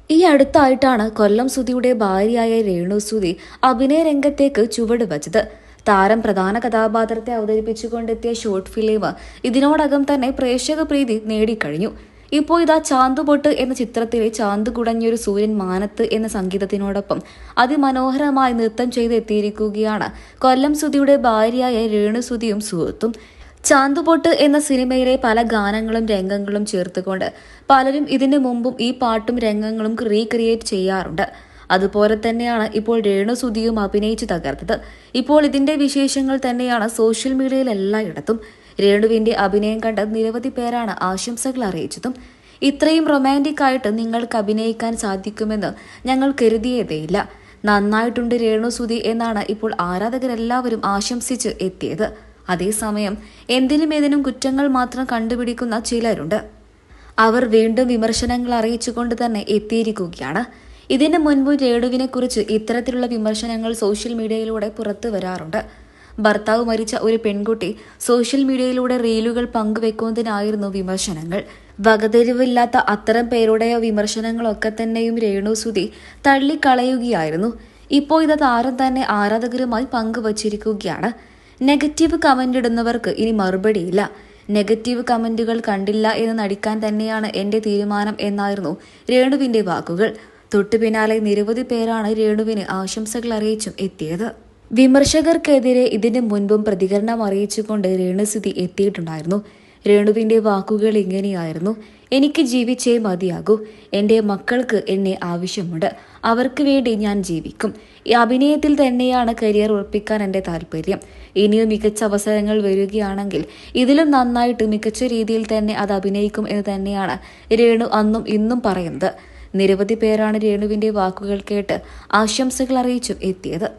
ഈ അടുത്തായിട്ടാണ് കൊല്ലം സുധിയുടെ ഭാര്യയായ രേണു സുധി അഭിനയ രംഗത്തേക്ക് ചുവട് വച്ചത്. താരം പ്രധാന കഥാപാത്രത്തെ അവതരിപ്പിച്ചുകൊണ്ടെത്തിയ ഷോർട്ട് ഫിലിം ഇതിനോടകം തന്നെ പ്രേക്ഷക പ്രീതി നേടിക്കഴിഞ്ഞു. ഇപ്പോൾ ഇതാ ചാന്തുപൊട്ട് എന്ന ചിത്രത്തിലെ ചാന്ത് കുടഞ്ഞൊരു സൂര്യൻ മാനത്ത് എന്ന സംഗീതത്തിനോടൊപ്പം അതിമനോഹരമായി നൃത്തം ചെയ്തെത്തിയിരിക്കുകയാണ് കൊല്ലം സുധിയുടെ ഭാര്യയായ രേണു സുധിയും സുഹൃത്തും. ചാന്തുപൊട്ട് എന്ന സിനിമയിലെ പല ഗാനങ്ങളും രംഗങ്ങളും ചേർത്തുകൊണ്ട് പലരും ഇതിനു മുമ്പും ഈ പാട്ടും രംഗങ്ങളും റീക്രിയേറ്റ് ചെയ്യാറുണ്ട്. അതുപോലെ തന്നെയാണ് ഇപ്പോൾ രേണു സുധിയും അഭിനയിച്ചു തകർത്തത്. ഇപ്പോൾ ഇതിന്റെ വിശേഷങ്ങൾ തന്നെയാണ് സോഷ്യൽ മീഡിയയിൽ എല്ലായിടത്തും. രേണുവിന്റെ അഭിനയം കണ്ട് നിരവധി പേരാണ് ആശംസകൾ അറിയിച്ചതും. ഇത്രയും റൊമാൻറ്റിക് ആയിട്ട് നിങ്ങൾക്ക് അഭിനയിക്കാൻ സാധിക്കുമെന്ന് ഞങ്ങൾ കരുതിയതേയില്ല. നന്നായിട്ടുണ്ട് രേണു സുധി എന്നാണ് ഇപ്പോൾ ആരാധകരെല്ലാവരും ആശംസിച്ച് എത്തിയത്. അതേസമയം എന്തിനും കുറ്റങ്ങൾ മാത്രം കണ്ടുപിടിക്കുന്ന ചിലരുണ്ട്. അവർ വീണ്ടും വിമർശനങ്ങൾ അറിയിച്ചുകൊണ്ട് തന്നെ എത്തിയിരിക്കുകയാണ്. ഇതിനു മുൻപ് രേണുവിനെക്കുറിച്ച് ഇത്തരത്തിലുള്ള വിമർശനങ്ങൾ സോഷ്യൽ മീഡിയയിലൂടെ പുറത്തു വരാറുണ്ട്. ഭർത്താവ് മരിച്ച ഒരു പെൺകുട്ടി സോഷ്യൽ മീഡിയയിലൂടെ റീലുകൾ പങ്കുവെക്കുന്നതിനായിരുന്നു വിമർശനങ്ങൾ. വകതിരിവില്ലാത്ത അത്തരം പേരുടെ വിമർശനങ്ങളൊക്കെ തന്നെയും രേണു സുധി തള്ളിക്കളയുകയായിരുന്നു. ഇപ്പോൾ ഇത് താരം തന്നെ ആരാധകരുമായി പങ്കുവച്ചിരിക്കുകയാണ്. നെഗറ്റീവ് കമന്റ് ഇടുന്നവർക്ക് ഇനി മറുപടിയില്ല. നെഗറ്റീവ് കമന്റുകൾ കണ്ടില്ല എന്ന് നടിക്കാൻ തന്നെയാണ് എന്റെ തീരുമാനം എന്നായിരുന്നു രേണുവിന്റെ വാക്കുകൾ. തൊട്ടു പിന്നാലെ നിരവധി പേരാണ് രേണുവിന് ആശംസകൾ അറിയിച്ചും എത്തിയത്. വിമർശകർക്കെതിരെ ഇതിനു മുൻപും പ്രതികരണം അറിയിച്ചുകൊണ്ട് രേണു സുധി എത്തിയിട്ടുണ്ടായിരുന്നു. രേണുവിന്റെ വാക്കുകൾ ഇങ്ങനെയായിരുന്നു: എനിക്ക് ജീവിച്ചേ മതിയാകൂ. എൻ്റെ മക്കൾക്ക് എന്നെ ആവശ്യമുണ്ട്. അവർക്ക് വേണ്ടി ഞാൻ ജീവിക്കും. ഈ അഭിനയത്തിൽ തന്നെയാണ് കരിയർ ഉറപ്പിക്കാൻ എൻ്റെ താല്പര്യം. ഇനിയും മികച്ച അവസരങ്ങൾ വരികയാണെങ്കിൽ ഇതിലും നന്നായിട്ട് മികച്ച രീതിയിൽ തന്നെ അത് അഭിനയിക്കും എന്ന് തന്നെയാണ് രേണു അന്നും ഇന്നും പറയുന്നത്. നിരവധി പേരാണ് രേണുവിന്റെ വാക്കുകൾ കേട്ട് ആശംസകൾ അറിയിച്ചും എത്തിയത്.